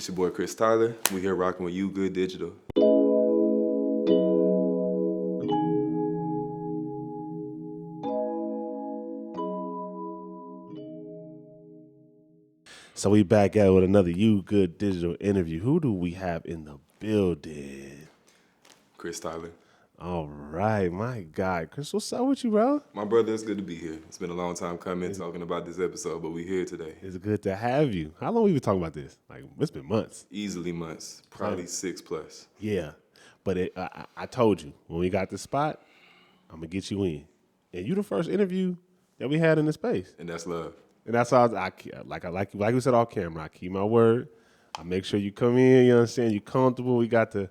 It's your boy Chris Tyler. We here rocking with You Good Digital. So we back out with another You Good Digital interview. Who do we have in the building? Chris Tyler. All right, my guy. Chris, what's up with you, bro? My brother, it's good to be here. It's been a long time coming talking about this episode, but we here today. It's good to have you. How long we been talking about this? Like, it's been months. Easily months, probably 6+. Yeah, but I told you, when we got the spot, I'm going to get you in. And you the first interview that we had in the space. And that's love. And that's how like we said off camera, I keep my word. I make sure you come in, you understand, you comfortable. We got the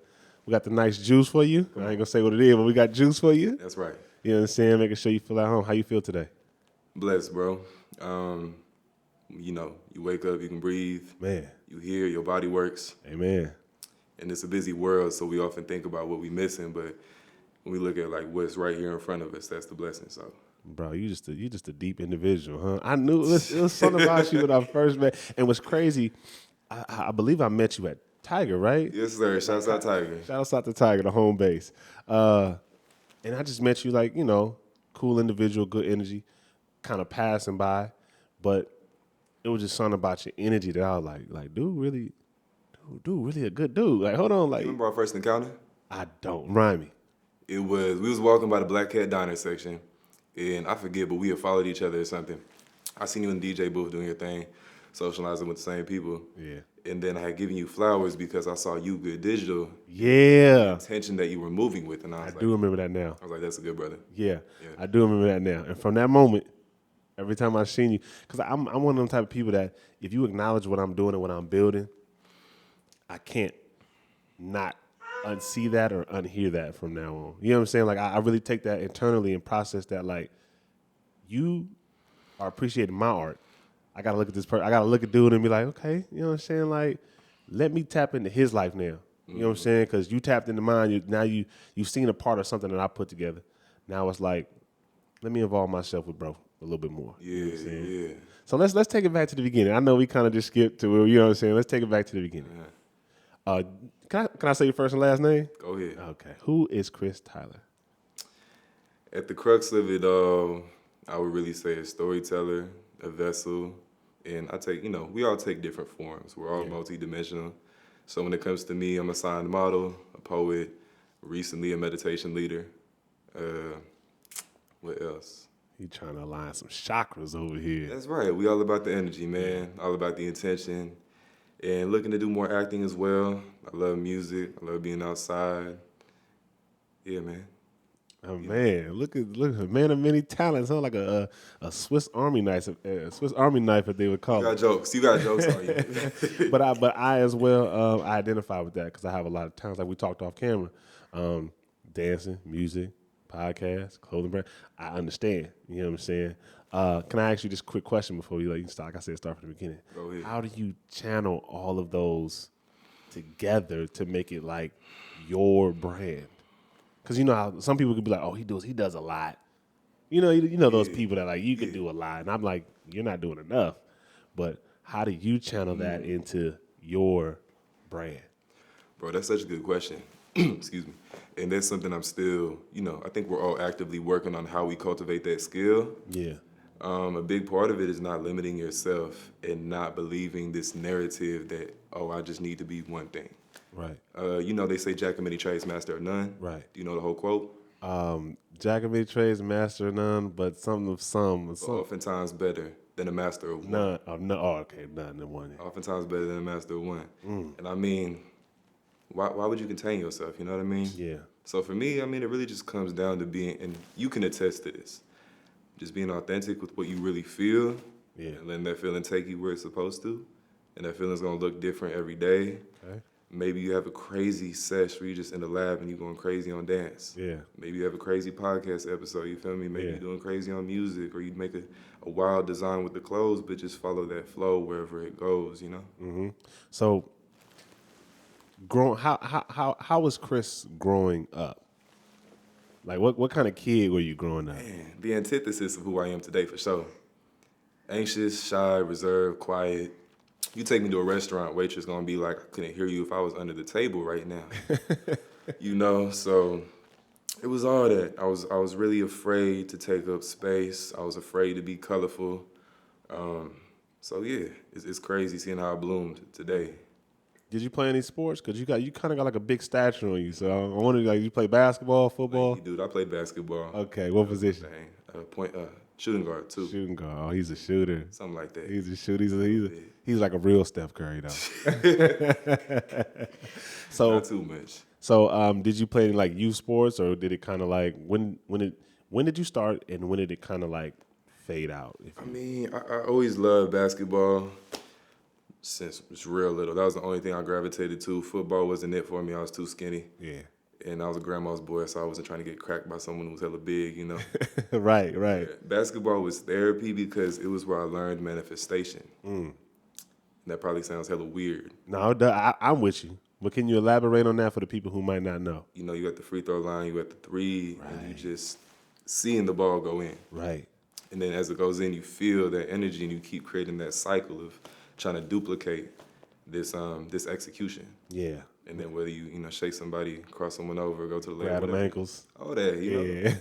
nice juice for you. I ain't gonna say what it is, but we got juice for you. That's right. You understand, making sure you feel at home. How you feel today? Blessed, bro. You wake up, you can breathe. Man. You hear, your body works. Amen. And it's a busy world, so we often think about what we missing, but when we look at like what's right here in front of us, that's the blessing. So bro, you just a deep individual, huh? I knew it was something about you when I first met. And what's crazy, I believe I met you at Tiger, right? yes, sir. Shouts out Tiger. Shout out to Tiger, the home base. And I just met you like, cool individual, good energy, kind of passing by. But it was just something about your energy that I was like, dude, really a good dude. Like, hold on, like. You remember our first encounter? I don't. Remind me. We was walking by the Black Cat Diner section, and I forget, but we had followed each other or something. I seen you in the DJ booth doing your thing, socializing with the same people. Yeah. And then I had given you flowers because I saw You Good Digital. Yeah. Attention that you were moving with, and I do remember that now. I was like, that's a good brother. Yeah, I do remember that now. And from that moment, every time I seen you, because I'm one of them type of people that if you acknowledge what I'm doing and what I'm building, I can't not unsee that or unhear that from now on. You know what I'm saying? Like I really take that internally and process that. Like you are appreciating my art. I gotta look at this person. I gotta look at dude and be like, okay, you know what I'm saying? Like, let me tap into his life now. You know what I'm saying? Because you tapped into mine. You've seen a part of something that I put together. Now it's like, let me involve myself with bro a little bit more. Yeah, you know what I'm saying? yeah. So let's take it back to the beginning. I know we kind of just skipped to it. You know what I'm saying? Let's take it back to the beginning. Can I say your first and last name? Go ahead. Okay. Who is Chris Tyler? At the crux of it, I would really say a storyteller, a vessel, and we all take different forms. We're all multidimensional. So when it comes to me, I'm a signed model, a poet, recently a meditation leader. What else? He trying to align some chakras over here. That's right. We all about the energy, man. All about the intention. And looking to do more acting as well. I love music. I love being outside. Yeah, man. Oh man, look at man of many talents, huh? Like a Swiss Army knife, if they would call You got it. jokes. You got jokes on you. But I as well, I identify with that because I have a lot of talents. Like we talked off camera, dancing, music, podcasts, clothing brand. I understand. You know what I'm saying? Can I ask you this quick question before you start? Like I said, start from the beginning. Go ahead. How do you channel all of those together to make it like your brand? Because you know how some people could be like, oh, he does a lot. You know those people that like you could do a lot, and I'm like, you're not doing enough. But how do you channel that into your brand? Bro, that's such a good question. Excuse me. And that's something I'm still, I think we're all actively working on how we cultivate that skill. Yeah. A big part of it is not limiting yourself and not believing this narrative that, oh, I just need to be one thing. Right. They say jack of many trades, master of none. Right. Do you know the whole quote? Jack of many trades, master of none, but some. Oftentimes better than a master of one. None. Oh, okay. None than one. Oftentimes better than a master of one. And I mean, why would you contain yourself? You know what I mean? Yeah. So for me, I mean, it really just comes down to being, and you can attest to this, just being authentic with what you really feel. Yeah. And letting that feeling take you where it's supposed to. And that feeling's gonna look different every day. Okay. Maybe you have a crazy sesh where you're just in the lab and you're going crazy on dance. Yeah. Maybe you have a crazy podcast episode, you feel me? Maybe you're doing crazy on music, or you make a wild design with the clothes, but just follow that flow wherever it goes, you know? Mm-hmm. So, how was Chris growing up? Like, what kind of kid were you growing up? Man, the antithesis of who I am today, for sure. Anxious, shy, reserved, quiet. You take me to a restaurant, waitress gonna be like, I couldn't hear you if I was under the table right now. So it was all that. I was really afraid to take up space. I was afraid to be colorful. So yeah, it's crazy seeing how I bloomed today. Did you play any sports? Cause you kind of got like a big stature on you. So I wondered, like, you play basketball, Like, football? dude, I played basketball. Okay, what That was my position? thing. Shooting guard too. Shooting guard. Oh, he's a shooter. Something like that. He's a shooter. A little bit. He's like a real Steph Curry though. Not So too much. did you play any, like, youth sports, or did it kind of like when did you start, and when did it kind of like fade out? I mean, I always loved basketball since I was real little. That was the only thing I gravitated to. Football wasn't it for me. I was too skinny. Yeah. And I was a grandma's boy, so I wasn't trying to get cracked by someone who was hella big. Right. Basketball was therapy because it was where I learned manifestation. That probably sounds hella weird. No, I'm with you. But can you elaborate on that for the people who might not know? You at the free throw line, you at the three, and you just seeing the ball go in. Right. And then as it goes in, you feel that energy, and you keep creating that cycle of trying to duplicate this execution. Yeah. And then whether you shake somebody, cross someone over, go to the leg, Grab them whatever. ankles. All that, Yeah.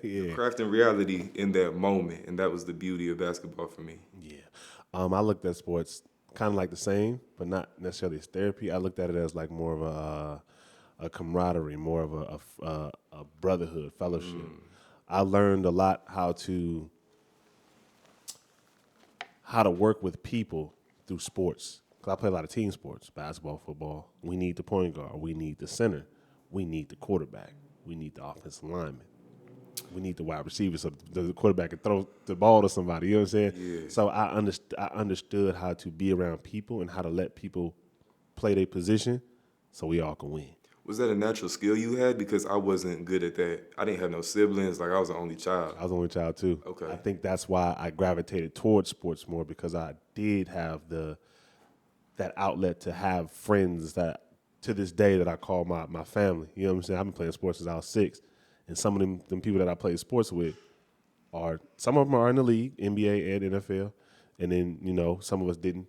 Yeah. crafting reality in that moment, and that was the beauty of basketball for me. Yeah. I looked at sports kind of like the same, but not necessarily as therapy. I looked at it as like more of a camaraderie, more of a brotherhood, fellowship. I learned a lot how to work with people through sports. Because I play a lot of team sports, basketball, football. We need the point guard. We need the center. We need the quarterback. We need the offensive lineman. We need the wide receiver so the quarterback can throw the ball to somebody. You know what I'm saying? Yeah. So I understood how to be around people and how to let people play their position so we all can win. Was that a natural skill you had? Because I wasn't good at that. I didn't have no siblings. Like, I was the only child. I was the only child too. Okay. I think that's why I gravitated towards sports more, because I did have that outlet to have friends that to this day that I call my family. You know what I'm saying? I've been playing sports since I was 6. And some of them people that I played sports with some of them are in the league, NBA and NFL. And then, some of us didn't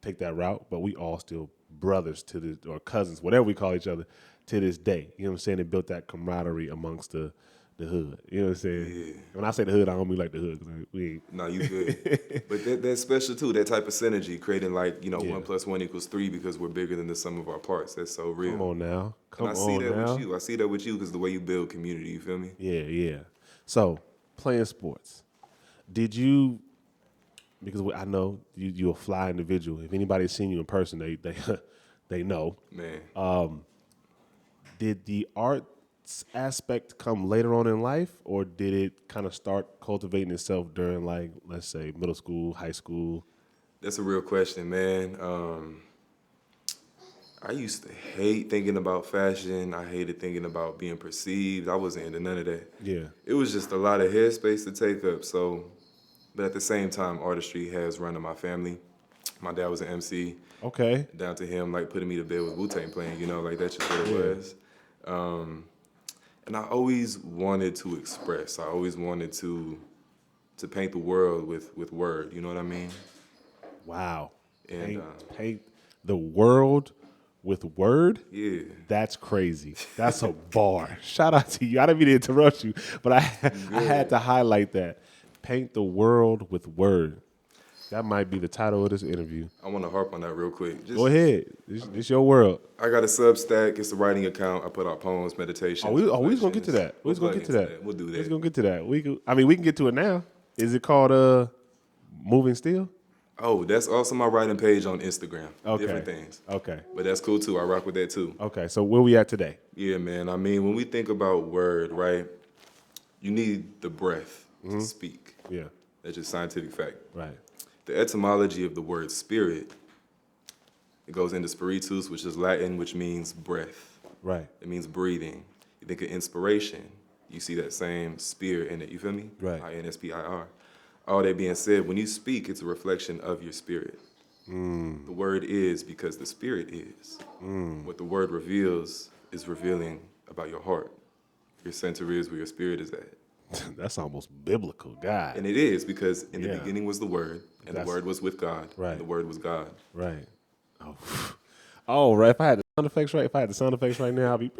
take that route, but we all still brothers or cousins, whatever we call each other, to this day. You know what I'm saying? It built that camaraderie amongst the hood. You know what I'm saying? Yeah. When I say the hood, I don't mean like the hood. 'Cause we ain't. No, you good. But that's special too, that type of synergy, creating 1 + 1 = 3 because we're bigger than the sum of our parts. That's so real. Come on now. And I see that with you. I see that with you because the way you build community, you feel me? Yeah. So, playing sports. Did you, because I know you're a fly individual. If anybody's seen you in person, they know. Man. Did the arts aspect come later on in life, or did it kind of start cultivating itself during, like, let's say, middle school, high school? That's a real question, man. I used to hate thinking about fashion. I hated thinking about being perceived. I wasn't into none of that. Yeah. It was just a lot of headspace to take up. But at the same time, artistry has run in my family. My dad was an MC. Okay. Down to him, like, putting me to bed with Wu-Tang playing, like, that's just what it was. And I always wanted to express. I always wanted to paint the world with word. You know what I mean? Wow. And Paint the world with word? yeah. That's crazy. That's a bar. Shout out to you. I didn't mean to interrupt you, but I had to highlight that. Paint the world with word. That might be the title of this interview. I want to harp on that real quick. Go ahead. This your world. I got a Substack. It's a writing account. I put out poems, meditations. We was gonna get to that. We'll do that. We was gonna get to that. We can get to it now. Is it called Moving Still? Oh, that's also my writing page on Instagram. Okay. Different things. Okay. But that's cool too. I rock with that too. Okay. So where we at today? Yeah, man. I mean, when we think about word, right, you need the breath to speak. Yeah. That's just scientific fact. Right. The etymology of the word spirit, it goes into spiritus, which is Latin, which means breath. Right. It means breathing. You think of inspiration, you see that same spirit in it. You feel me? Right. INSPIR. All that being said, when you speak, it's a reflection of your spirit. The word is because the spirit is. What the word reveals is revealing about your heart. Your center is where your spirit is at. That's almost biblical, God. And it is because in the Yeah. beginning was the Word, and the That's Word was with God, right. and the Word was God. Right. Oh, oh, right. If I had the sound effects right, now, I'd be.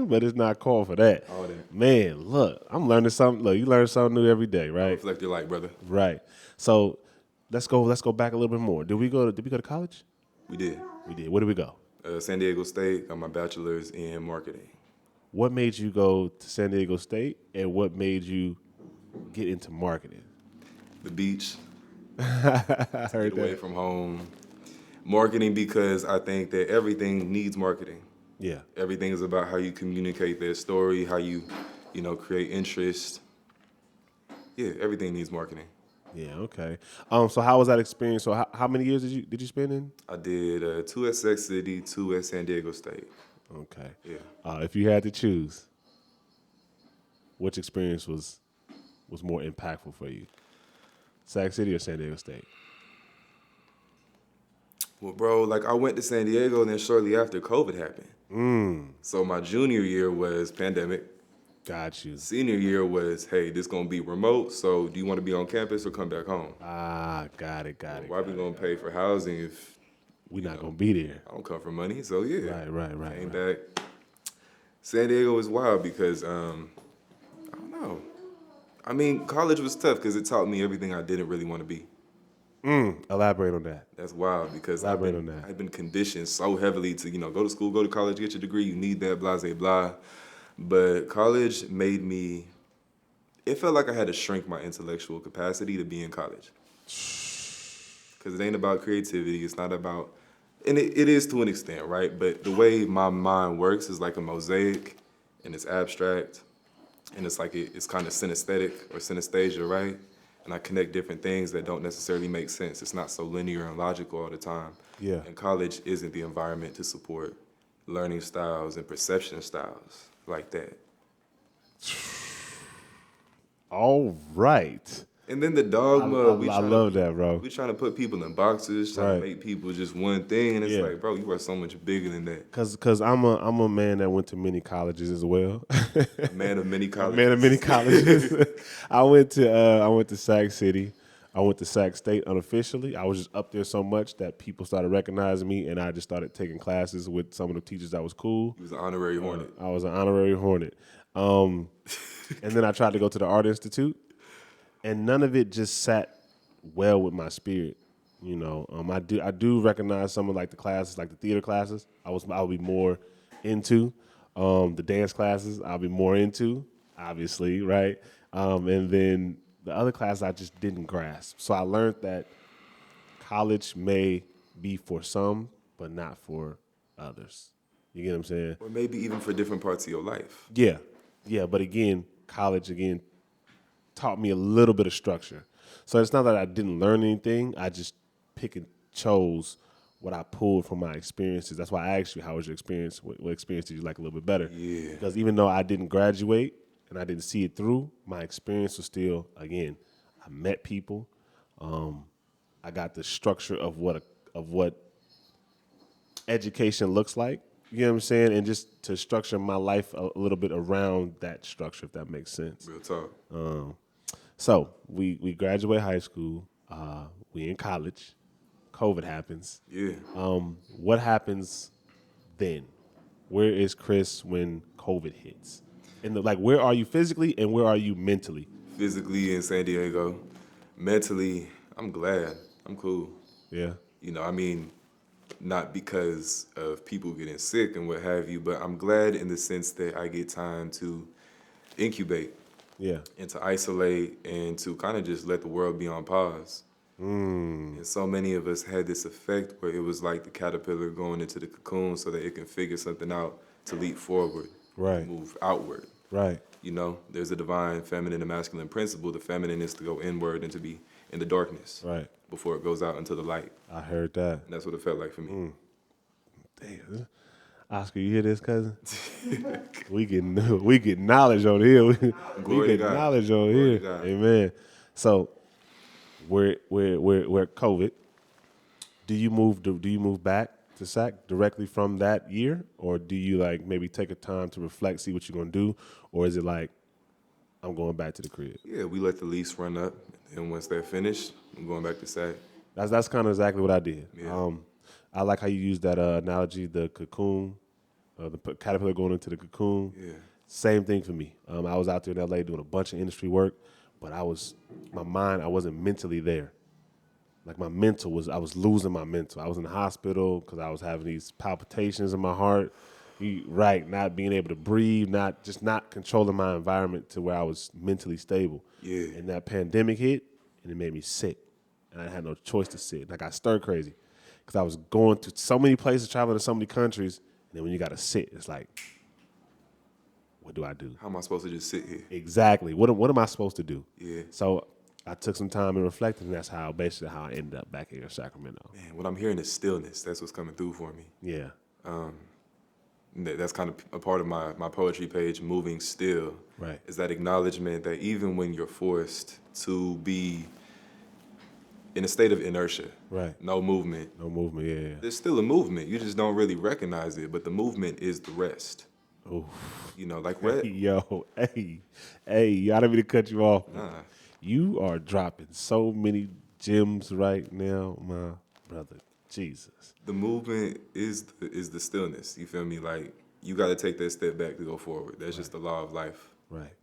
But it's not called for that. All that. Man, look, I'm learning something. Look, you learn something new every day, I right? reflect your light, brother. Right. So let's go. Let's go back a little bit more. Did we go to college? We did. We did. Where did we go? San Diego State, got my bachelor's in marketing. What made you go to San Diego State, and what made you get into marketing? The beach, I to get heard away that. from home. Marketing because I think that everything needs marketing. Yeah. Everything is about how you communicate their story, how you create interest. Yeah, everything needs marketing. Yeah. Okay. So how was that experience? So how many years did you spend in? I did 2 at Sex City, 2 at San Diego State. Okay. Yeah. If you had to choose, which experience was more impactful for you? Sac City or San Diego State? Well, bro, like I went to San Diego and then shortly after COVID happened. So my junior year was pandemic. Got you. Senior year was, hey, this gonna be remote, so do you want to be on campus or come back home? Got it. Why we gonna pay for housing if We're not gonna be there. I don't come for money? So yeah, Right. came back. San Diego was wild because I don't know. I mean, college was tough because it taught me everything I didn't really want to be. Elaborate on that. That's wild because Elaborate on that. I've been conditioned so heavily to go to school, go to college, get your degree. You need that, blah, blah, blah. But college made me. It felt like I had to shrink my intellectual capacity to be in college. Because it ain't about creativity. It's not about, and it is to an extent, right? But the way my mind works is like a mosaic, and it's abstract, and it's like it's kind of synesthetic or synesthesia, right? And I connect different things that don't necessarily make sense. It's not so linear and logical all the time. Yeah. And college isn't the environment to support learning styles and perception styles like that. All right. And then the dogma, I love that, bro. We trying to put people in boxes, trying to make people just one thing, and it's Yeah. like, bro, you are so much bigger than that. Cause I'm a man that went to many colleges as well. A man of many A colleges. man of many colleges. I went to Sac City. I went to Sac State unofficially. I was just up there so much that people started recognizing me, and I just started taking classes with some of the teachers that was cool. He was an honorary Hornet. I was an honorary Hornet. And then I tried to go to the Art Institute, and none of it just sat well with my spirit. I do recognize some of like the classes, like the theater classes. I'll be more into the dance classes. I'll be more into, obviously, right? And then the other class I just didn't grasp. So I learned that college may be for some, but not for others. You get what I'm saying? Or maybe even for different parts of your life. Yeah. But again, college taught me a little bit of structure. So it's not that I didn't learn anything. I just pick and chose what I pulled from my experiences. That's why I asked you, how was your experience? What experience did you like a little bit better? Yeah. Because even though I didn't graduate and I didn't see it through, my experience was still, again, I met people. I got the structure of what education looks like. You know what I'm saying? And just to structure my life a little bit around that structure, if that makes sense. Real talk. So we graduate high school. We in college. COVID happens. Yeah. What happens then? Where is Chris when COVID hits? And where are you physically and where are you mentally? Physically in San Diego. Mentally, I'm glad. I'm cool. Yeah. I mean, not because of people getting sick and what have you, but I'm glad in the sense that I get time to incubate. Yeah. And to isolate and to kind of just let the world be on pause. And so many of us had this effect where it was like the caterpillar going into the cocoon so that it can figure something out to leap forward, Right. move outward. Right. There's a divine feminine and masculine principle. The feminine is to go inward and to be in the darkness Right. before it goes out into the light. I heard that. And that's what it felt like for me. Damn. Oscar, you hear this, cousin? we get knowledge on here. We Glory to get God. knowledge on Glory here. to God. Amen. So we're COVID. Do you move back to SAC directly from that year, or do you maybe take a time to reflect, see what you're gonna do, or is it like I'm going back to the crib. Yeah, we let the lease run up, and once they're finished, I'm going back to SAC. That's kind of exactly what I did. Yeah. I like how you use that analogy, the cocoon, caterpillar going into the cocoon. Yeah. Same thing for me. I was out there in LA doing a bunch of industry work, but I wasn't mentally there. Like I was losing my mental. I was in the hospital because I was having these palpitations in my heart. Right, not being able to breathe, not controlling my environment to where I was mentally stable. Yeah. And that pandemic hit, and it made me sick, and I had no choice to sit. And I got stir crazy because I was going to so many places, traveling to so many countries, and then when you got to sit, it's like, what do I do? How am I supposed to just sit here? Exactly. What am I supposed to do? Yeah. So I took some time and reflected, and that's how I ended up back here in Sacramento. Man, what I'm hearing is stillness. That's what's coming through for me. Yeah. That's kind of a part of my poetry page, moving still. Right. Is that acknowledgement that even when you're forced to be in a state of inertia, Right. no movement, No movement. Yeah. there's still a movement. You just don't really recognize it, but the movement is the rest. Oof. You know, like Hey, yo, hey, I don't mean to cut you off. Nah. You are dropping so many gems right now, my brother. Jesus. The movement is the stillness. You feel me? Like you got to take that step back to go forward. That's just the law of life. Right.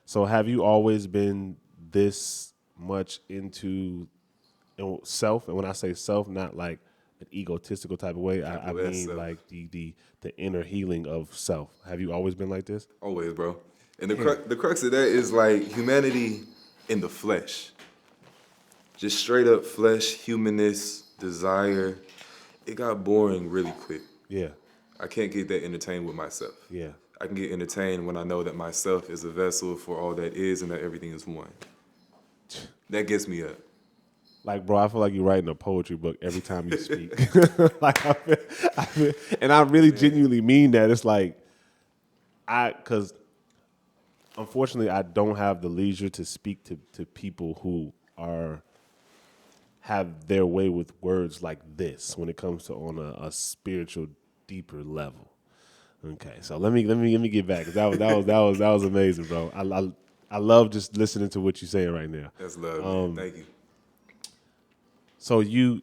So have you always been this much into self? And when I say self, not like an egotistical type of way. I Capital S mean self. like the inner healing of self. Have you always been like this? Always, bro. And the crux of that is like humanity in the flesh. Just straight up flesh, humanness, desire. It got boring really quick. Yeah. I can't get that entertained with myself. Yeah. I can get entertained when I know that myself is a vessel for all that is and that everything is one. That gets me up. Like, bro, I feel like you're writing a poetry book every time you speak. Like, and I really genuinely mean that. It's like, because unfortunately, I don't have the leisure to speak to people who have their way with words like this when it comes to on a spiritual, deeper level. Okay, so let me get back because that was amazing, bro. I love just listening to what you're saying right now. That's love, man. Thank you. So you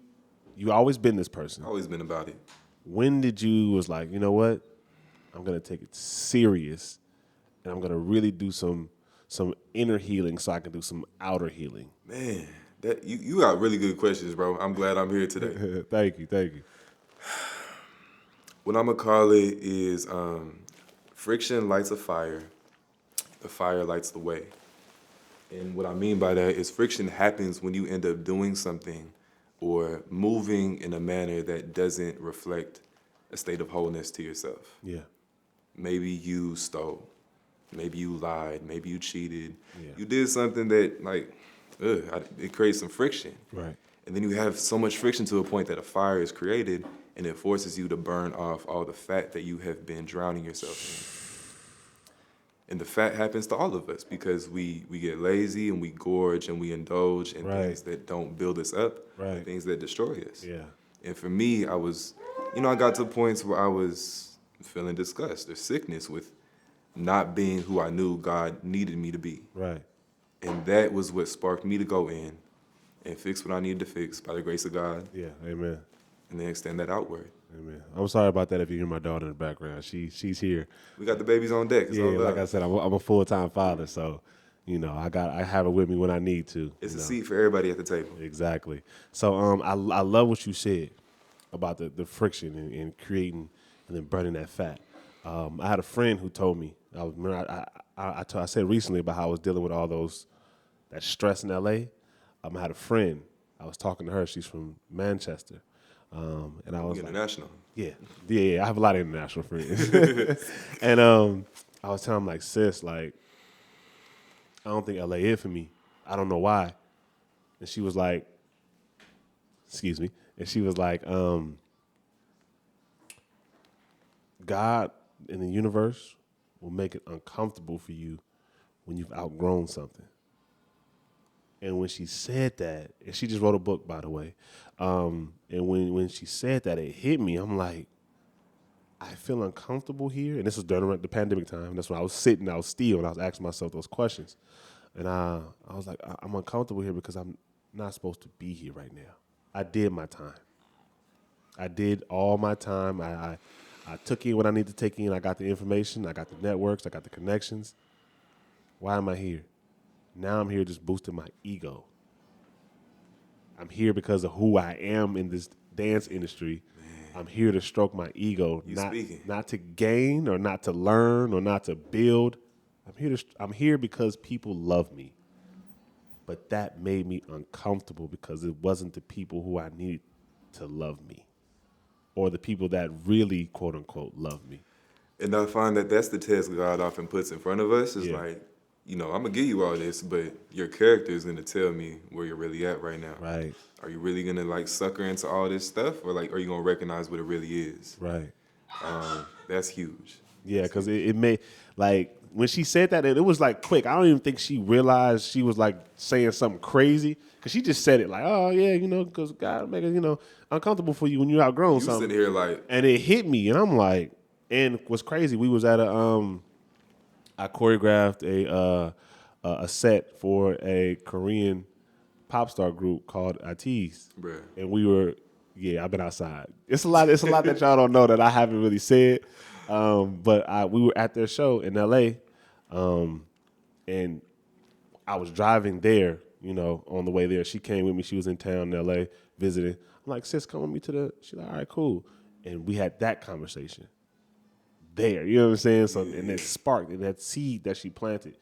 always been this person. Always been about it. When did you was like, you know what? I'm gonna take it serious, and I'm gonna really do some inner healing so I can do some outer healing. Man, that you got really good questions, bro. I'm glad I'm here today. Thank you. What I'm gonna call it is friction lights a fire. The fire lights the way. And what I mean by that is friction happens when you end up doing something or moving in a manner that doesn't reflect a state of wholeness to yourself. Yeah. Maybe you stole. Maybe you lied. Maybe you cheated. Yeah. You did something that, like, it creates some friction. Right. And then you have so much friction to a point that a fire is created and it forces you to burn off all the fat that you have been drowning yourself in. And the fat happens to all of us because we get lazy and we gorge and we indulge in Right. things that don't build us up, Right. things that destroy us. Yeah. And for me, I was, I got to points where I was feeling disgust or sickness with not being who I knew God needed me to be. Right. And that was what sparked me to go in and fix what I needed to fix by the grace of God Yeah. Amen. and then extend that outward. Amen. I'm sorry about that if you hear my daughter in the background. She's here. We got the babies on deck. It's Yeah, all love. like I said, I'm a full-time father, so I have her with me when I need to. It's a you know. seat for everybody at the table. Exactly. So I love what you said about the friction and creating and then burning that fat. I had a friend who told me, I said recently about how I was dealing with all that stress in LA. I had a friend, I was talking to her, she's from Manchester. And I was like, International. yeah, I have a lot of international friends. And I was telling him, like, sis, like, I don't think LA is for me. I don't know why. And she was like, excuse me. And she was like, God in the universe will make it uncomfortable for you when you've outgrown something. And when she said that, and she just wrote a book, by the way. And when she said that, it hit me. I'm like, I feel uncomfortable here, and this was during the pandemic time. That's when I was sitting, I was still, and I was asking myself those questions. And I was like, I'm uncomfortable here because I'm not supposed to be here right now. I did my time. I did all my time. I took in what I need to take in. I got the information. I got the networks. I got the connections. Why am I here? Now I'm here just boosting my ego. I'm here because of who I am in this dance industry. I'm here to stroke my ego, not to gain or not to learn or not to build. I'm here because people love me. But that made me uncomfortable because it wasn't the people who I needed to love me or the people that really, quote unquote, love me. And I find that that's the test God often puts in front of us. Is Yeah. like, I'm gonna give you all this, but your character is gonna tell me where you're really at right now. Right. Are you really gonna like sucker into all this stuff, or like, are you gonna recognize what it really is? Right. That's huge. Yeah, because it made, like, when she said that, it was like quick. I don't even think she realized she was like saying something crazy. Because she just said it like, oh, yeah, because God make it, uncomfortable for you when you're outgrown You something. sitting here like, And it hit me, and I'm like, and what's crazy, we was at I choreographed a set for a Korean pop star group called Atis. bruh. And we were, yeah, I've been outside. It's a lot that y'all don't know that I haven't really said. But we were at their show in LA, and I was driving there, on the way there. She came with me. She was in town in LA visiting. I'm like, sis, come with me to the. She's like, all right, cool. And we had that conversation there. You know what I'm saying? So and that sparked and that seed that she planted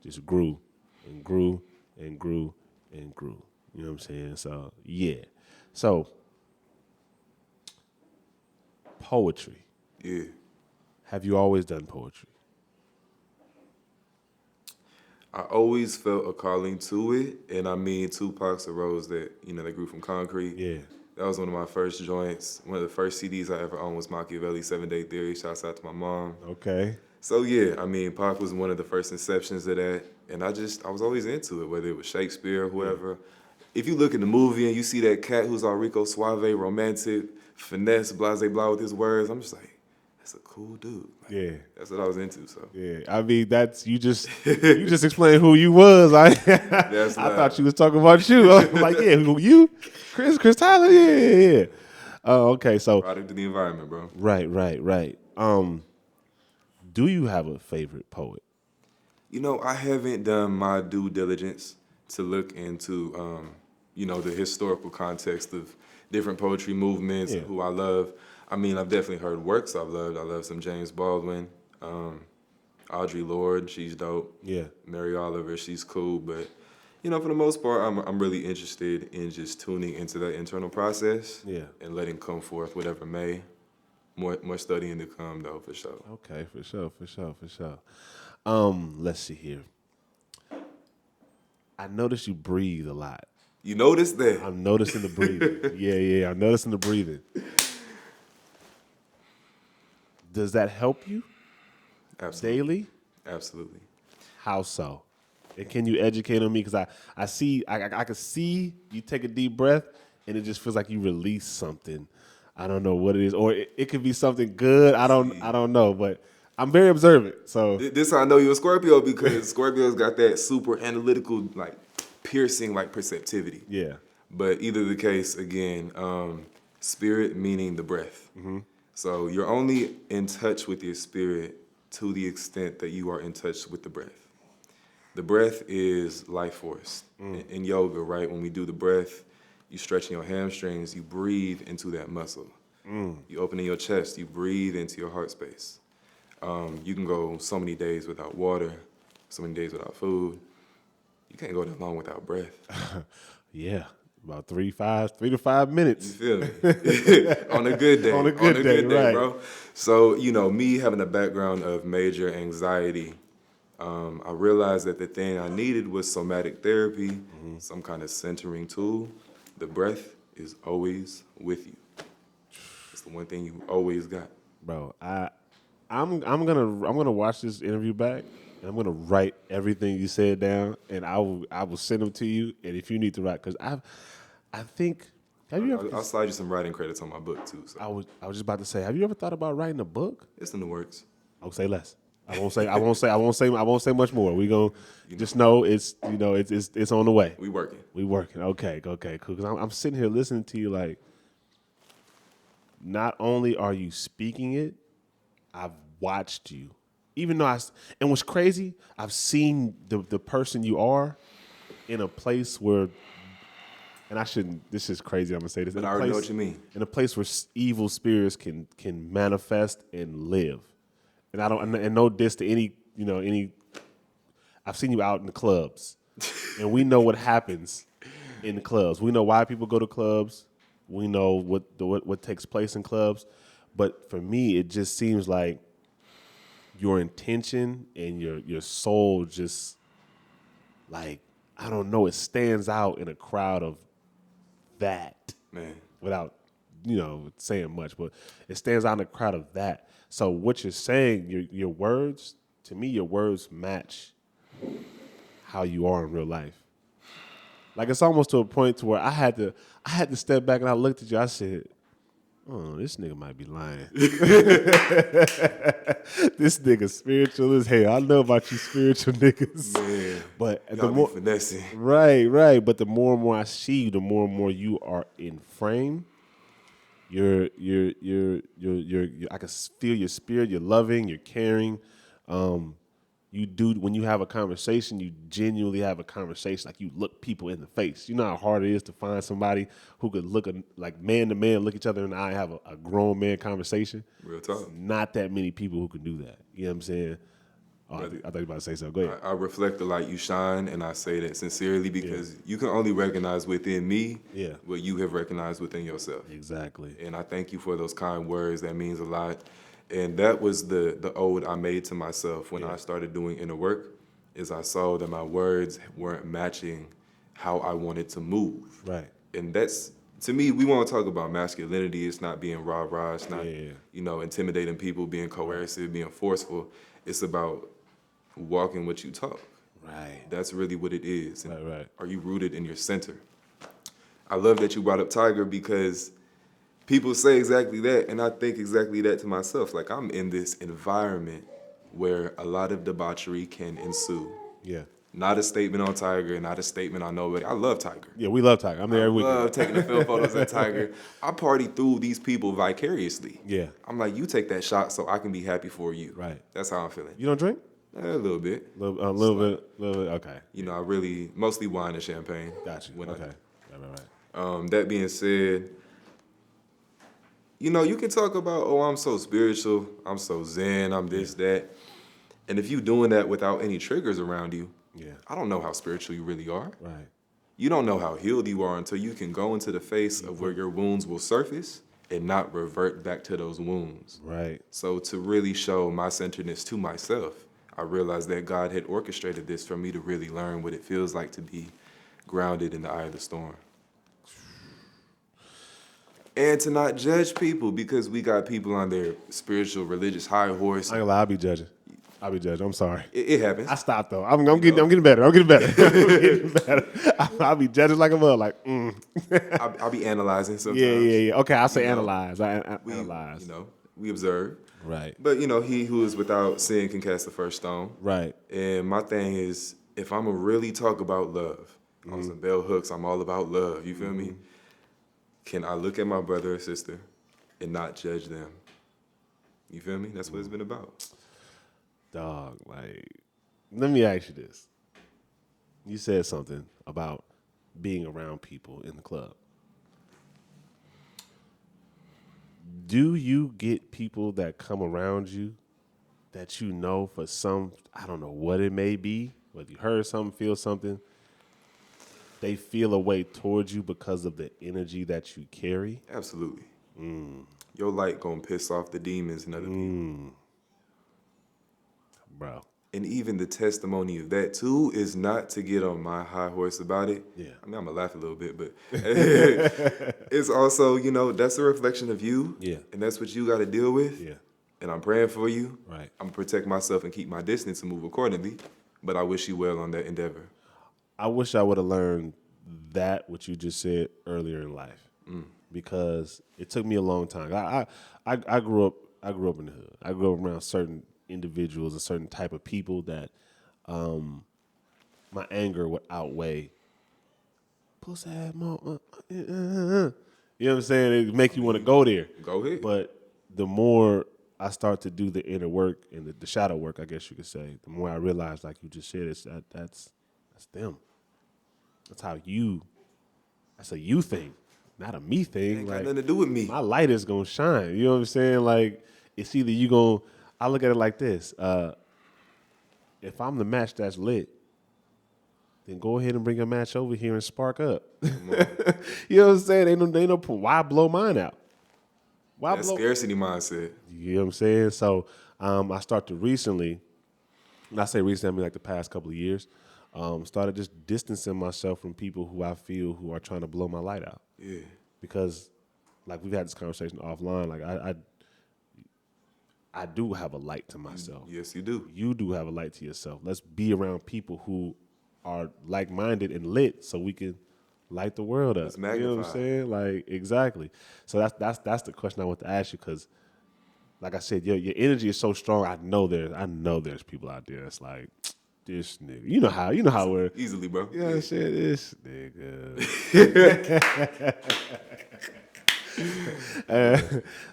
just grew and grew and grew and grew. You know what I'm saying? So yeah. So poetry. Yeah. Have you always done poetry? I always felt a calling to it, and I mean, Tupac's A Rose that they grew from concrete. Yeah. That was one of my first joints. One of the first CDs I ever owned was Machiavelli 7-Day Theory. Shouts out to my mom. Okay. So yeah, I mean, Pac was one of the first inceptions of that, and I was always into it, whether it was Shakespeare or whoever. If you look in the movie and you see that cat who's all Rico Suave, romantic, finesse, blase blah with his words, I'm just like, that's a cool dude. Like, Yeah. that's what I was into. So Yeah. I mean, that's you just explained who you was. I thought you was talking about you. I'm like, yeah, who you? Chris Tyler? Yeah. Oh, okay. So product of the environment, bro. right. Do you have a favorite poet? I haven't done my due diligence to look into, the historical context of different poetry movements and who I love. I mean, I've definitely heard works I've loved. I love some James Baldwin, Audre Lorde, she's dope. Yeah. Mary Oliver, she's cool. But, for the most part, I'm really interested in just tuning into that internal process and letting come forth whatever may. More studying to come, though, for sure. Okay, for sure. Let's see here. I notice you breathe a lot. You noticed that? I'm noticing the breathing. Yeah. I'm noticing the breathing. Does that help you Absolutely. daily? Absolutely. How so? And can you educate on me? Because I can see you take a deep breath and it just feels like you release something. I don't know what it is, or it could be something good. I don't know, but I'm very observant. So this how I know you're a Scorpio, because Scorpio's got that super analytical, like piercing, like perceptivity. yeah, But either the case, again, spirit meaning the breath. Mm-hmm. So you're only in touch with your spirit to the extent that you are in touch with the breath. The breath is life force. In yoga, right? When we do the breath, you stretching your hamstrings, you breathe into that muscle. You open in your chest, you breathe into your heart space. You can go so many days without water, so many days without food. You can't go that long without breath. yeah, about 3 to 5 minutes. You feel me? On a good day. On a good day, right. bro. So, me having a background of major anxiety, I realized that the thing I needed was somatic therapy, some kind of centering tool. The breath is always with you. It's the one thing you always got. Bro, I'm gonna watch this interview back and I'm gonna write everything you said down and I will send them to you. And if you need to write, because I think Have you ever? I'll slide you some writing credits on my book too. So I was just about to say, have you ever thought about writing a book? it's in the works. I'll say less. I won't say much more. We gonna just know it's it's on the way. We working. We working. Okay, cool. Because I'm sitting here listening to you like, not only are you speaking it, I've watched you. Even though and what's crazy, I've seen the person you are in a place where, and I shouldn't. This is crazy. I'm gonna say this. But I already know what you mean. In a place where evil spirits can manifest and live, and I don't. And no diss to any. I've seen you out in the clubs, and we know what happens in the clubs. We know why people go to clubs. We know what takes place in clubs. But for me, it just seems like your intention and your soul just, like, I don't know, it stands out in a crowd of that. Man. Without, saying much, but it stands out in a crowd of that. So what you're saying, your words, to me, your words match how you are in real life. Like, it's almost to a point to where I had to step back and I looked at you. I said, "Oh, this nigga might be lying. This nigga spiritual as hell. I know about you spiritual niggas." Man, but y'all the more be finessing. right. But the more and more I see you, the more and more you are in frame. You're I can feel your spirit. You're loving. You're caring. You do, when you have a conversation, you genuinely have a conversation. Like, you look people in the face. You know how hard it is to find somebody who could look like man to man, look each other in the eye, and have a grown man conversation. Real talk. Not that many people who can do that. You know what I'm saying? Oh, I thought you were about to say something. Go ahead. I reflect the light you shine, and I say that sincerely because you can only recognize within me what you have recognized within yourself. Exactly. And I thank you for those kind words. That means a lot. And that was the ode I made to myself when I started doing inner work, is I saw that my words weren't matching how I wanted to move. Right. And that's, to me, we want to talk about masculinity. It's not being rah-rah. It's not, intimidating people, being coercive, being forceful. It's about walking what you talk. Right. That's really what it is. And Right. are you rooted in your center? I love that you brought up Tiger because people say exactly that, and I think exactly that to myself. Like, I'm in this environment where a lot of debauchery can ensue. Yeah. Not a statement on Tiger, not a statement on nobody. I love Tiger. Yeah, we love Tiger. I'm there every weekend. I love taking the film photos of Tiger. I party through these people vicariously. Yeah. I'm like, you take that shot so I can be happy for you. Right. That's how I'm feeling. You don't drink? A little bit. A little bit. Okay. I really, mostly wine and champagne. Gotcha. Okay. Right. That being said, you can talk about, oh, I'm so spiritual, I'm so zen, I'm this, that. And if you're doing that without any triggers around you, I don't know how spiritual you really are. Right. You don't know how healed you are until you can go into the face of where your wounds will surface and not revert back to those wounds. Right. So to really show my centeredness to myself, I realized that God had orchestrated this for me to really learn what it feels like to be grounded in the eye of the storm. And to not judge people, because we got people on their spiritual, religious high horse. I ain't gonna lie, I'll be judging. I'm sorry. It happens. I stopped though. I'm getting better. I'm getting better. I'll be judging like a mother. Like, I'll be analyzing sometimes. Yeah. Okay, I'll say analyze. Analyze. We observe. Right. But he who is without sin can cast the first stone. Right. And my thing is, if I'm gonna really talk about love, on some bell hooks, I'm all about love. You feel me? Can I look at my brother or sister and not judge them? You feel me? That's what it's been about. Dog, like, let me ask you this. You said something about being around people in the club. Do you get people that come around you that for some, I don't know what it may be, whether you heard something, feel something, they feel a way towards you because of the energy that you carry? Absolutely. Your light gonna piss off the demons and other people. Bro. And even the testimony of that, too, is not to get on my high horse about it. Yeah. I mean, I'm going to laugh a little bit, but it's also, that's a reflection of you. Yeah. And that's what you got to deal with. Yeah. And I'm praying for you. Right. I'm going to protect myself and keep my distance and move accordingly. But I wish you well on that endeavor. I wish I would have learned that, what you just said, earlier in life. because it took me a long time. I grew up in the hood. I grew up around certain individuals, a certain type of people that my anger would outweigh pussy ass you know what I'm saying? It make you want to go there. Go ahead. But the more I start to do the inner work and the shadow work, I guess you could say, the more I realize, like you just said, that's them. That's how you. That's a you thing, not a me thing. Ain't got Like nothing to do with me. my light is gonna shine. You know what I'm saying? Like it's either you gonna. I look at it like this. If I'm the match that's lit, then go ahead and bring a match over here and spark up. You know what I'm saying? Ain't no why blow mine out? Why That blow? scarcity mindset. You know what I'm saying? So I started recently, and I say recently, I mean like the past couple of years, started just distancing myself from people who I feel who are trying to blow my light out. Yeah. Because like we've had this conversation offline, like I do have a light to myself. Yes, you do. You do have a light to yourself. Let's be around people who are like-minded and lit so we can light the world up. Let's You know what I'm magnify. saying? Like exactly. So that's the question I want to ask you because like I said, your energy is so strong. I know there's people out there that's like this nigga. You know how we're Easily, bro. you know what I'm saying? This nigga.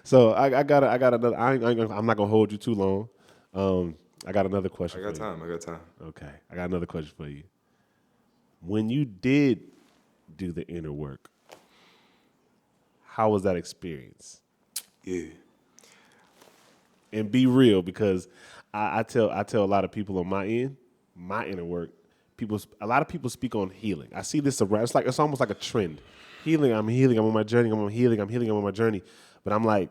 So I got another. I'm not gonna hold you too long. I got another question. I got for you. time. I got time. Okay, I got another question for you. When you did do the inner work, how was that experience? Yeah. And be real, because I tell a lot of people on my end, my inner work. A lot of people speak on healing. I see this around. It's almost like a trend. Healing. I'm healing. I'm on my journey. I'm on healing. I'm healing. I'm on my journey. But I'm like,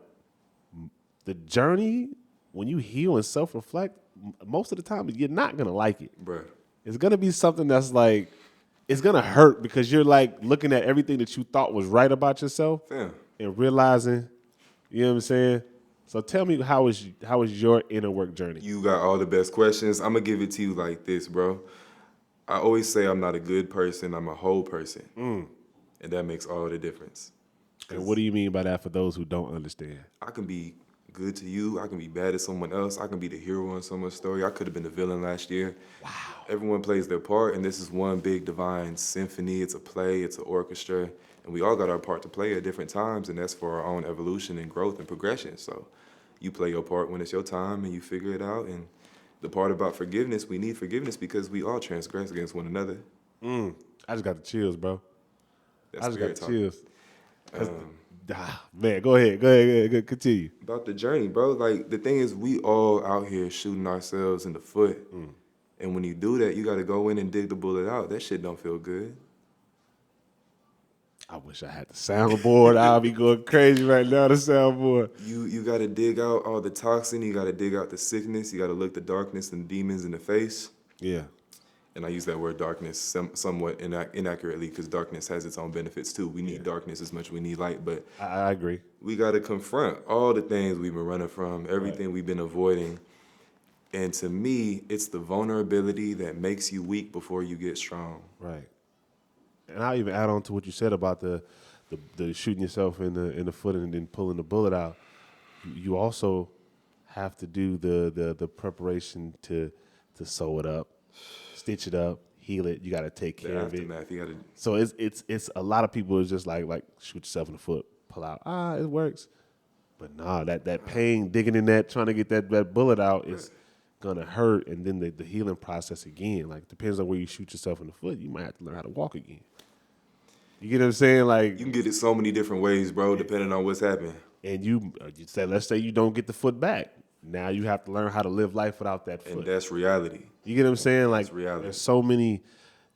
the journey. When you heal and self-reflect, most of the time you're not gonna like it. Bruh. It's gonna be something that's like, it's gonna hurt because you're like looking at everything that you thought was right about yourself Fam. and realizing, you know what I'm saying? So tell me, how was your inner work journey? You got all the best questions. I'm going to give it to you like this, bro. I always say I'm not a good person. I'm a whole person. And that makes all the difference. And what do you mean by that for those who don't understand? I can be good to you. I can be bad to someone else. I can be the hero in someone's story. I could have been the villain last year. Wow. Everyone plays their part, and this is one big divine symphony. It's a play. It's an orchestra. And we all got our part to play at different times, and that's for our own evolution and growth and progression. So you play your part when it's your time, and you figure it out. And the part about forgiveness, we need forgiveness because we all transgress against one another. I just got the chills, bro. That's I just got spirit the talk. chills. Man, go ahead, continue. About the journey, bro. Like, the thing is, we all out here shooting ourselves in the foot. And when you do that, you got to go in and dig the bullet out. That shit don't feel good. I wish I had the soundboard. I'll be going crazy right now, the soundboard. You got to dig out all the toxin. You got to dig out the sickness. You got to look the darkness and demons in the face. Yeah. And I use that word darkness somewhat inaccurately because darkness has its own benefits too. We need darkness as much as we need light, but I agree. we got to confront all the things we've been running from, everything we've been avoiding. And to me, it's the vulnerability that makes you weak before you get strong. Right. And I'll even add on to what you said about the shooting yourself in the foot and then pulling the bullet out. You also have to do the preparation to sew it up, stitch it up, heal it. You got to take care of it. Aftermath, you got to. So it's a lot of people is just like shoot yourself in the foot, pull out. It works. But nah, that pain, digging in that, trying to get that bullet out is gonna hurt, and then the healing process again. Like, depends on where you shoot yourself in the foot. You might have to learn how to walk again. You get what I'm saying? Like, You can get it so many different ways, bro, depending on what's happening. and you say, let's say you don't get the foot back. Now you have to learn how to live life without that foot. And that's reality. You get what I'm saying? Like, reality. there's so many.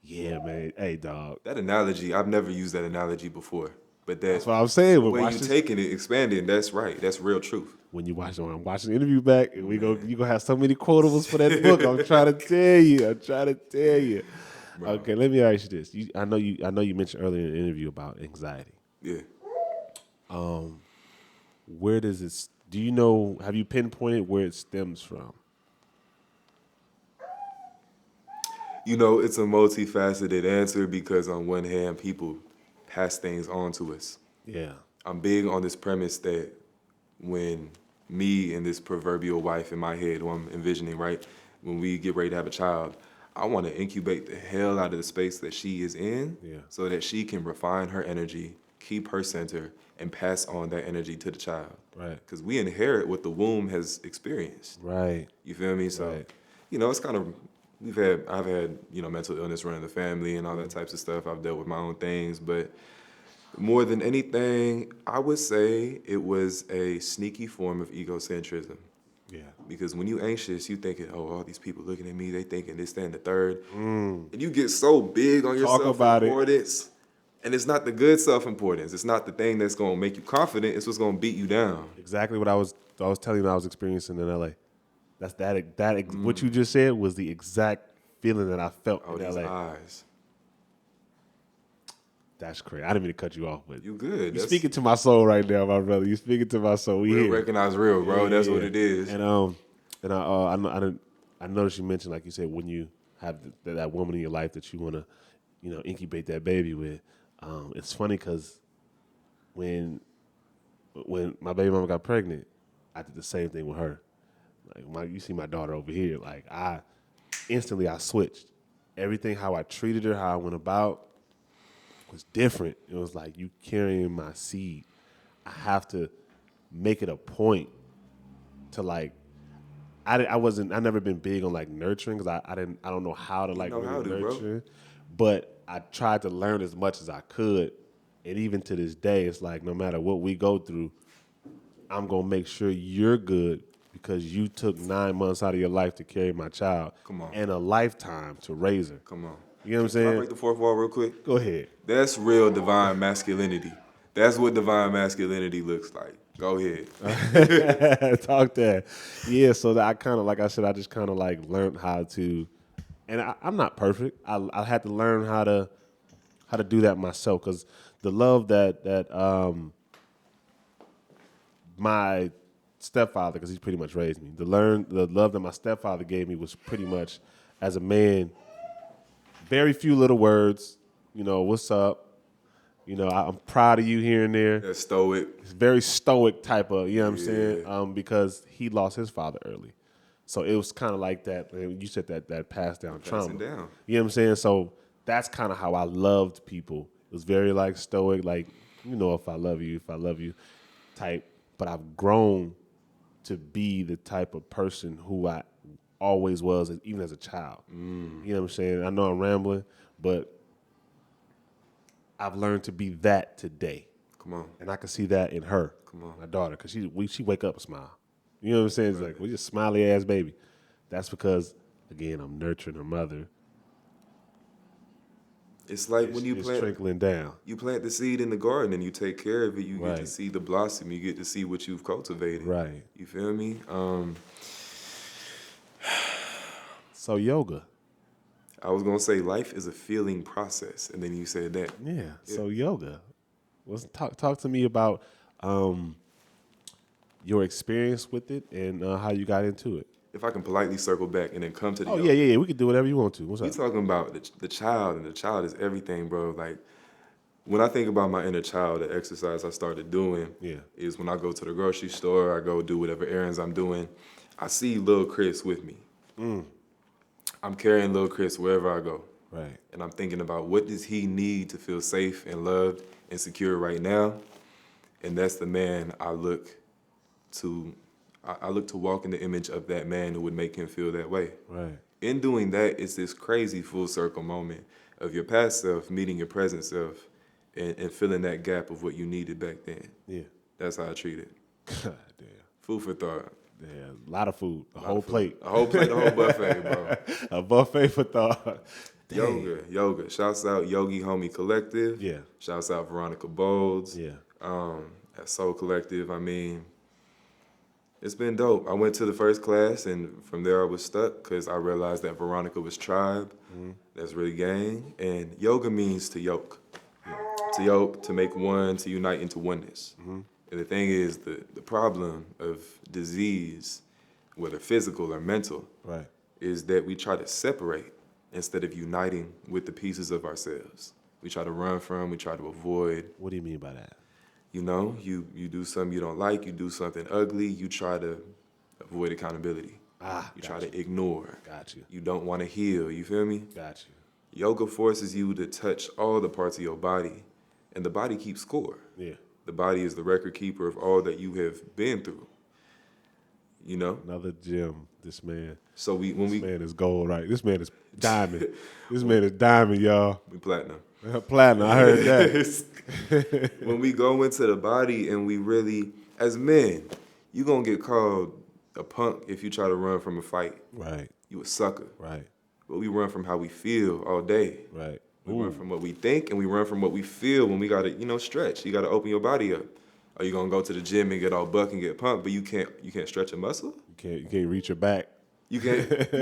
Yeah, man. Hey, dog. That analogy, I've never used that analogy before. But That's what I'm saying. when you taking it, expanding, that's right. That's real truth. When I'm watching the interview back, and you gonna have so many quotables for that book. I'm trying to tell you. Bro. Okay, let me ask you this. I know you mentioned earlier in the interview about anxiety. Yeah. Where does it? Do you know? Have you pinpointed where it stems from? You know, it's a multifaceted answer because on one hand, people pass things on to us. Yeah. I'm big on this premise that when me and this proverbial wife in my head, who I'm envisioning, right, when we get ready to have a child, I want to incubate the hell out of the space that she is in Yeah. so that she can refine her energy, keep her center, and pass on that energy to the child. Right. Because we inherit what the womb has experienced. Right. You feel me? So, Right. it's kind of, I've had, mental illness running the family and all that types of stuff. I've dealt with my own things, but more than anything, I would say it was a sneaky form of egocentrism. Yeah. Because when you anxious, you thinking, oh, all these people looking at me, they thinking this, that, and the third. And you get so big on your Talk about it. self-importance. And it's not the good self-importance. It's not the thing that's going to make you confident. It's what's going to beat you down. Exactly what I was telling you I was experiencing in LA. That's what you just said was the exact feeling that I felt Oh, in these LA. eyes. That's crazy. I didn't mean to cut you off, but You good. you That's speaking to my soul right now, my brother. You speaking to my soul. We real here. recognize real, bro. That's what Yeah. it is. And I noticed you mentioned, like you said, when you have that woman in your life that you want to, incubate that baby with. It's funny because when my baby mama got pregnant, I did the same thing with her. Like you see my daughter over here. Like I switched. Everything how I treated her, how I went about was different. It was like you carrying my seed. I have to make it a point to like. I never been big on like nurturing because I don't know how to like know really how to, bro. nurture, but I tried to learn as much as I could, and even to this day, it's like no matter what we go through, I'm gonna make sure you're good because you took 9 months out of your life to carry my child, Come on. and a lifetime to raise her. Come on. You know what I'm Can I saying? break the fourth wall real quick? Go ahead. That's real divine masculinity. That's what divine masculinity looks like. Go ahead. Talk that. Yeah, so that I kind of, like I said, I just kind of like learned how to, and I'm not perfect. I had to learn how to do that myself because the love that my stepfather, because he's pretty much raised me, the love that my stepfather gave me was pretty much as a man, very few little words, what's up, I'm proud of you here and there. That's stoic. It's very stoic type of, you know what I'm saying? Yeah. Because he lost his father early. So it was kind of like that. You said that passed down trauma. Passing down. You know what I'm saying? So that's kind of how I loved people. It was very like stoic, like, if I love you type. But I've grown to be the type of person who I always was, even as a child. You know what I'm saying? I know I'm rambling, but I've learned to be that today. Come on. And I can see that in her, my daughter, because she wake up and smile. You know what I'm saying? It's like, we just smiley ass baby. That's because, again, I'm nurturing her mother. It's like when It's trickling down. you plant the seed in the garden and you take care of it, you get to Right. see the blossom. You get to see what you've cultivated. Right. You feel me? So yoga. I was gonna say life is a feeling process, and then you said that. Yeah. So yoga. Talk to me about your experience with it and how you got into it. If I can politely circle back and then come to the Oh, yoga. yeah. We can do whatever you want to. What's We up? talking about the child, and the child is everything, bro. Like, when I think about my inner child, the exercise I started doing is when I go to the grocery store, I go do whatever errands I'm doing, I see little Chris with me. I'm carrying little Chris wherever I go. Right. And I'm thinking about what does he need to feel safe and loved and secure right now? And that's the man I look to. I look to walk in the image of that man who would make him feel that way. Right. In doing that, it's this crazy full circle moment of your past self meeting your present self and filling that gap of what you needed back then. Yeah. That's how I treat it. God damn. Food for thought. Yeah. A lot of food. A whole plate. A whole plate, a whole buffet, bro. A buffet for thought. Damn. Yoga. Shouts out Yogi Homie Collective. Yeah. Shouts out Veronica Bowles. Yeah. At Soul Collective. I mean, it's been dope. I went to the first class, and from there I was stuck because I realized that Veronica was tribe. That's really gang. And yoga means to yoke. To yoke, to make one, to unite into oneness. And the thing is, the problem of disease, whether physical or mental, Right. is that we try to separate instead of uniting with the pieces of ourselves. We try to run from, we try to avoid. What do you mean by that? You know, you do something you don't like, you do something ugly, you try to avoid accountability. You try to ignore. Got you. You don't want to heal. You feel me? Got you. Yoga forces you to touch all the parts of your body, and the body keeps score. Yeah. The body is the record keeper of all that you have been through. You know? Another gem. This man. So This man is gold, right? This man is diamond. This man is diamond, y'all. we platinum. Platinum. I heard that. When we go into the body and we really, as men, you gonna get called a punk if you try to run from a fight. Right. You a sucker. Right. But we run from how we feel all day. Right. We run from what we think and we run from what we feel when we gotta, stretch. You gotta open your body up. Are you gonna go to the gym and get all buck and get pumped, but you can't stretch a muscle? You can't reach your back. You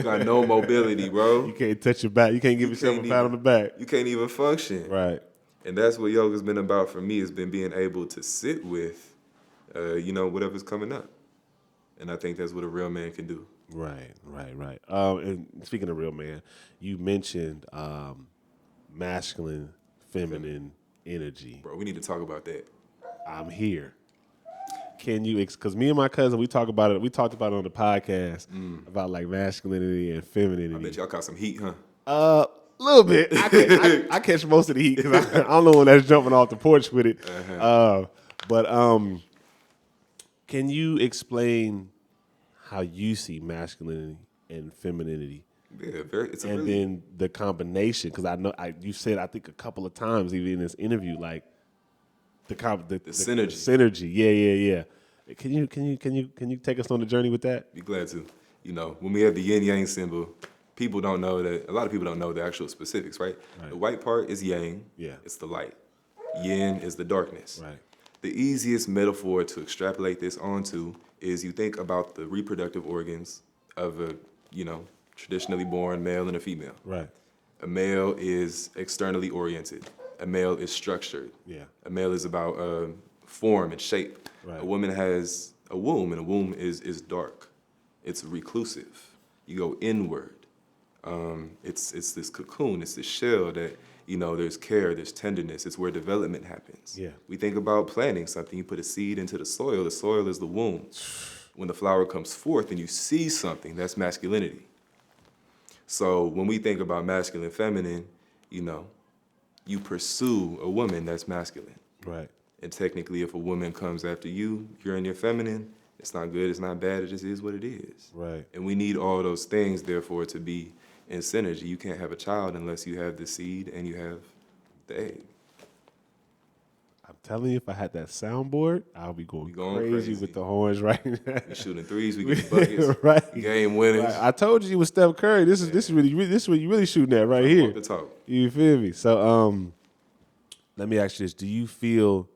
got no mobility, bro. You can't touch your back. You can't give yourself a pat on the back. You can't even function. Right. And that's what yoga's been about for me, has been being able to sit with, whatever's coming up. And I think that's what a real man can do. Right. And speaking of real man, you mentioned masculine, feminine energy. Bro, we need to talk about that. I'm here. Can you? Because me and my cousin, we talked about it. We talked about it on the podcast about like masculinity and femininity. I bet y'all caught some heat, huh? A little bit. I catch most of the heat because I'm the one that's jumping off the porch with it. But can you explain how you see masculinity and femininity? Yeah, then the combination, because I know you said I think a couple of times even in this interview, like the synergy. Synergy. Yeah. Can you take us on the journey with that? Be glad to. When we have the yin yang symbol, people don't know that. A lot of people don't know the actual specifics, right? The white part is yang. Yeah. It's the light. Yin is the darkness. Right. The easiest metaphor to extrapolate this onto is you think about the reproductive organs of a, traditionally born male and a female. Right. A male is externally oriented. A male is structured. Yeah. A male is about form and shape. Right. A woman has a womb, and a womb is dark. It's reclusive. You go inward. It's this cocoon. It's this shell that, there's care, there's tenderness. It's where development happens. Yeah. We think about planting something. You put a seed into the soil. The soil is the womb. When the flower comes forth and you see something, that's masculinity. So when we think about masculine, feminine, you pursue a woman that's masculine. Right. And technically, if a woman comes after you, you're in your feminine, it's not good, it's not bad, it just is what it is. Right. And we need all those things, therefore, to be in synergy. You can't have a child unless you have the seed and you have the egg. I'm telling you, if I had that soundboard, I'll be going crazy with the horns right now. We shooting threes, we get buckets, right. Game winners. Right. I told you was Steph Curry. This is what you really shooting at right here. The talk. You feel me? So let me ask you this: do you feel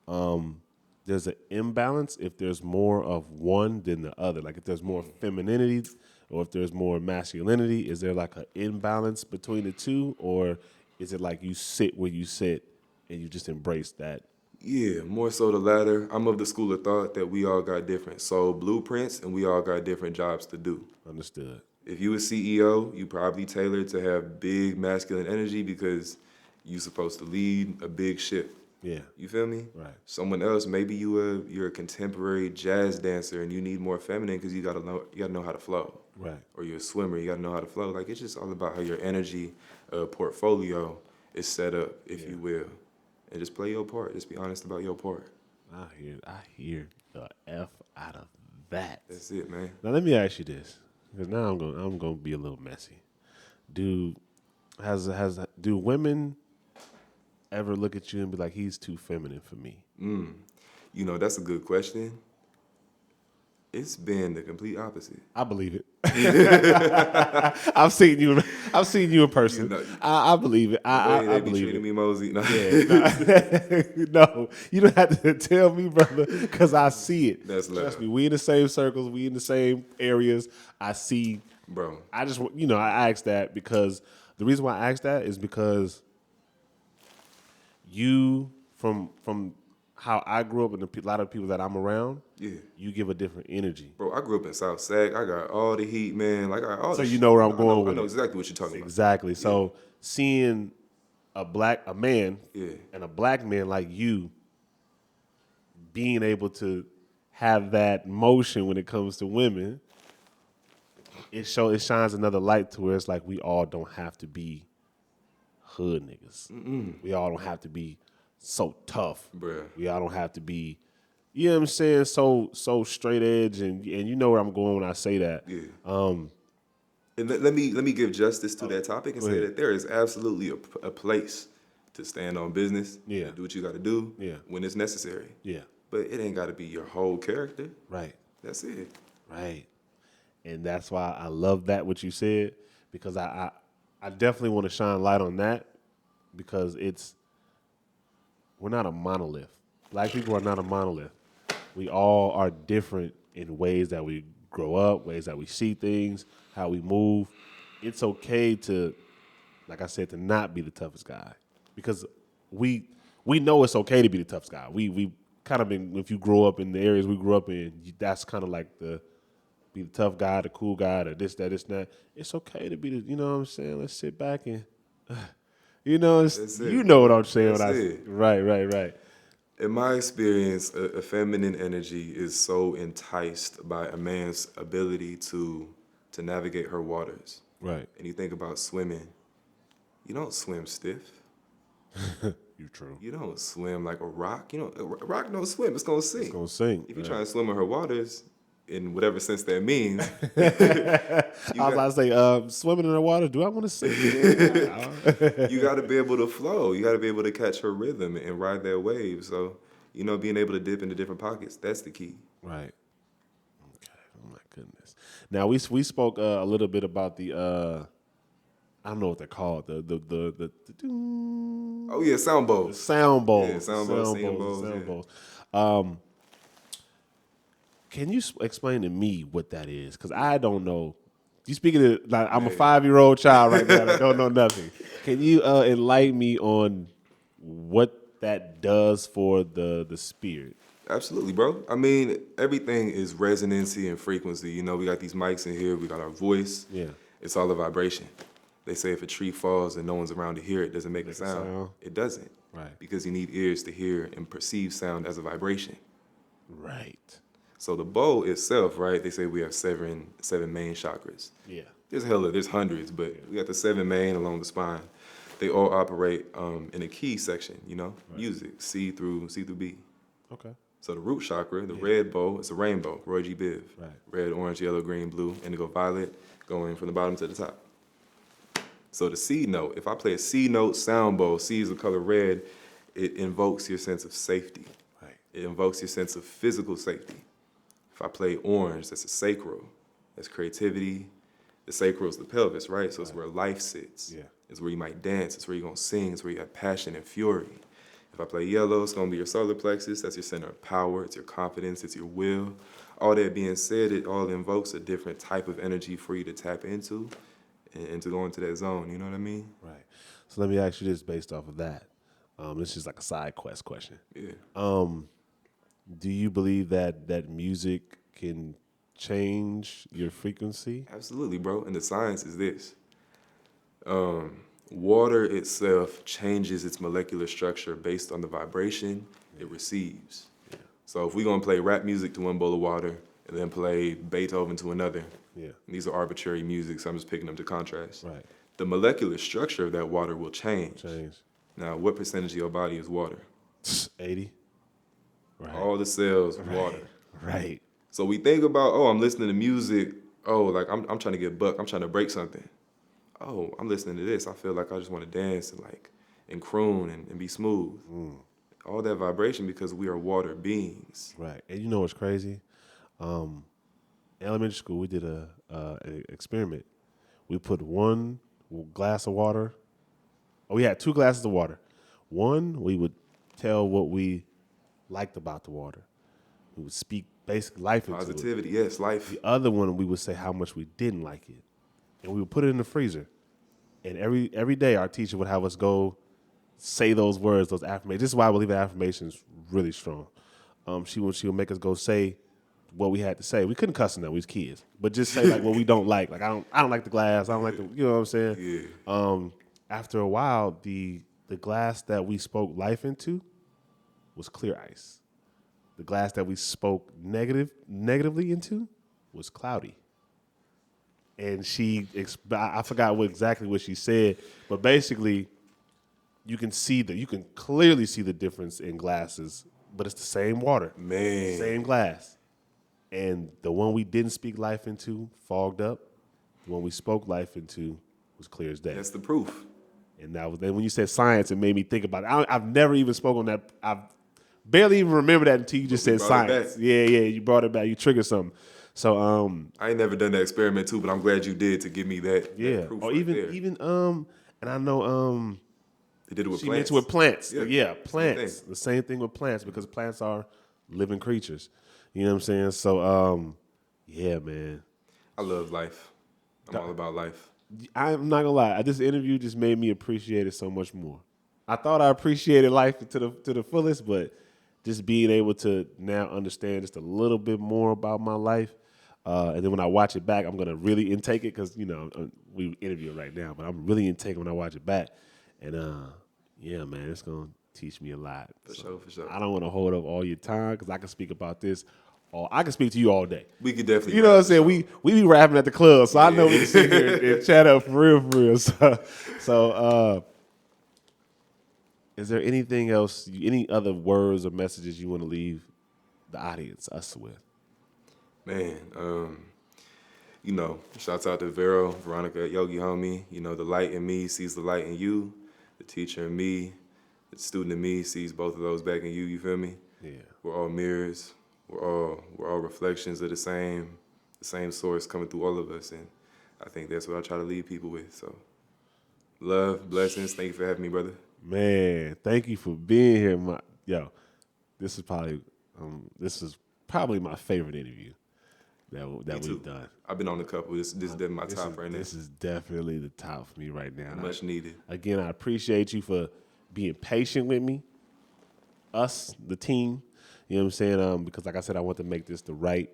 there's an imbalance if there's more of one than the other? Like if there's more femininity or if there's more masculinity, is there like an imbalance between the two, or is it like you sit where you sit and you just embrace that? Yeah, more so the latter. I'm of the school of thought that we all got different soul blueprints and we all got different jobs to do. Understood. If you a CEO, you probably tailored to have big masculine energy because you're supposed to lead a big ship. Yeah. You feel me? Right. Someone else, maybe you're a contemporary jazz dancer and you need more feminine because you gotta know how to flow. Right. Or you're a swimmer, you gotta know how to flow. Like it's just all about how your energy portfolio is set up, if you will. And just play your part. Just be honest about your part. I hear the F out of that. That's it, man. Now let me ask you this, because now I'm gonna be a little messy. Do women ever look at you and be like, he's too feminine for me? That's a good question. It's been the complete opposite. I believe it. I've seen you in person. I believe it. I believe it. Me, Mosey. No. Yeah, no, you don't have to tell me, brother, because I see it. That's love. Trust me. We in the same circles. We in the same areas. I see. Bro. I just, I asked that because the reason why I asked that is because you, from how I grew up and a lot of people that I'm around, you give a different energy. Bro, I grew up in South Sac. I got all the heat, man. Like, I got all so the you know where I'm going with it. I know exactly what you're talking about. Exactly. So seeing a man Yeah. and a black man like you being able to have that motion when it comes to women, it shines another light to where it's like we all don't have to be hood niggas. We all don't have to be so tough. Bruh. We all don't have to be, you know what I'm saying, so straight edge, and you know where I'm going when I say that. Yeah. And let me give justice to that topic and Go say ahead. that there is absolutely a place to stand on business. Yeah. And do what you got to do. Yeah. When it's necessary. Yeah. But it ain't got to be your whole character. Right. That's it. Right. And that's why I love that what you said, because I definitely want to shine light on that, because we're not a monolith. Black people are not a monolith. We all are different in ways that we grow up, ways that we see things, how we move. It's okay to, like I said, to not be the toughest guy, because we know it's okay to be the toughest guy. We kind of been, if you grow up in the areas we grew up in, that's kind of like be the tough guy, the cool guy, the this, that. It's okay to be the, you know what I'm saying? Let's sit back and, you know, That's it. you know what I'm saying. That's it. Right. In my experience, a feminine energy is so enticed by a man's ability to navigate her waters. Right. And you think about swimming, you don't swim stiff. You true. You don't swim like a rock. You know, a rock don't swim. It's gonna sink. It's gonna sink. If you right. try to swim in her waters, in whatever sense that means, I was about to say, swimming in the water, do I want to sink? you got to be able to flow. You got to be able to catch her rhythm and ride that wave. So, you know, being able to dip into different pockets, that's the key. Right. Okay. Oh my goodness. Now we spoke a little bit about the I don't know what they're called, the Oh yeah, sound bowls. sound bowls. Yeah, sound bowls, singing bowls, sound yeah. bowls. Can you explain to me what that is? Because I don't know. You speaking to, like, I'm a 5-year-old child right now that don't know nothing. Can you enlighten me on what that does for the spirit? Absolutely, bro. I mean, everything is resonancy and frequency. You know, we got these mics in here. We got our voice. Yeah. It's all a vibration. They say if a tree falls and no one's around to hear it, doesn't make a sound. sound. It doesn't. Right. Because you need ears to hear and perceive sound as a vibration. Right. So the bow itself, right? They say we have seven main chakras. Yeah. There's hundreds, but we got the 7 main along the spine. They all operate in a key section, you know, music, C through B. Okay. So the root chakra, the red bow, it's a rainbow, Roy G. Biv. Right. Red, orange, yellow, green, blue, indigo, violet, going from the bottom to the top. So the C note, if I play a C note sound bow, C is the color red, it invokes your sense of safety. Right. It invokes your sense of physical safety. If I play orange, that's a sacral. That's creativity. The sacral is the pelvis, right? So it's where life sits. Yeah. It's where you might dance. It's where you're going to sing. It's where you have passion and fury. If I play yellow, it's going to be your solar plexus. That's your center of power. It's your confidence. It's your will. All that being said, it all invokes a different type of energy for you to tap into and to go into that zone. You know what I mean? Right. So let me ask you this based off of that. This is like a side quest question. Yeah. Do you believe that music can change your frequency? Absolutely, bro. And the science is this. Water itself changes its molecular structure based on the vibration it receives. Yeah. So if we're going to play rap music to one bowl of water and then play Beethoven to another, Yeah. these are arbitrary music, so I'm just picking them to contrast. Right. The molecular structure of that water will change. Change. Now, what percentage of your body is water? 80. Right. All the cells, water. Right. So we think about, oh, I'm listening to music. Oh, like I'm trying to get buck. I'm trying to break something. Oh, I'm listening to this. I feel like I just want to dance and croon and be smooth. All that vibration because we are water beings. Right. And you know what's crazy? In elementary school, we did an experiment. We put one glass of water. Oh, we had 2 glasses of water. One, we would tell what we liked about the water. We would speak basic life into it. Positivity, yes, life. The other one, we would say how much we didn't like it. And we would put it in the freezer. And every day, our teacher would have us go say those words, those affirmations. This is why I believe affirmations really strong. She would make us go say what we had to say. We couldn't cuss in that. We was kids. But just say like what we don't like. Like I don't like the glass. I don't like the, you know what I'm saying? Yeah. After a while, the glass that we spoke life into was clear ice. the glass that we spoke negatively into was cloudy. And I forgot exactly what she said, but basically, you can clearly see the difference in glasses, but it's the same water, Man. same glass. And the one we didn't speak life into fogged up. The one we spoke life into was clear as day. That's the proof. And then when you said science, it made me think about it. I've never even spoken on that. I've barely even remember that until you just said science. Yeah, you brought it back. You triggered something. So I ain't never done that experiment too, but I'm glad you did to give me that. Yeah. That proof Or right even there. and I know They did it with she plants. mentioned with plants. Yeah, Yeah, same plants. thing. The same thing with plants because plants are living creatures. You know what I'm saying? So yeah, man. I love life. I'm all about life. I'm not gonna lie. This interview just made me appreciate it so much more. I thought I appreciated life to the fullest, but just being able to now understand just a little bit more about my life, and then when I watch it back, I'm gonna really intake it because we interview right now, but I'm really intake it when I watch it back, and yeah, man, it's gonna teach me a lot. For sure. I don't want to hold up all your time because I can speak about this. I can speak to you all day. We could definitely. You know what I'm saying? We be rapping at the club, so I know we can sit here and chat up for real. So, is there anything else, any other words or messages you want to leave the audience, us with? Man, shouts out to Vero, Veronica, Yogi Homie. The light in me sees the light in you. The teacher in me, the student in me sees both of those back in you. You feel me? Yeah. We're all mirrors. We're all reflections of the same source coming through all of us, and I think that's what I try to leave people with. So, love, blessings. Thank you for having me, brother. Man, thank you for being here. This is probably my favorite interview that we've done. I've been on a couple. This is definitely my top right now. This is definitely the top for me right now. Much needed. Again, I appreciate you for being patient with me, us, the team. You know what I'm saying? Because like I said, I want to make this the right,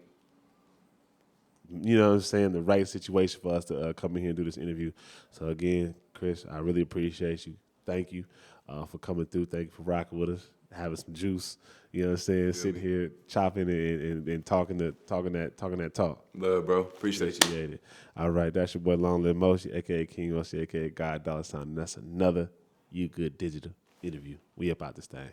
the right situation for us to come in here and do this interview. So again, Chris, I really appreciate you. Thank you for coming through. Thank you for rocking with us, having some juice. You know what I'm saying? Sitting here chopping and talking that talk. Love, bro. Appreciate you. It. All right, that's your boy Long Live Moshi, aka King Moshi, aka God $. And that's another You Good Digital interview. We up out this thing.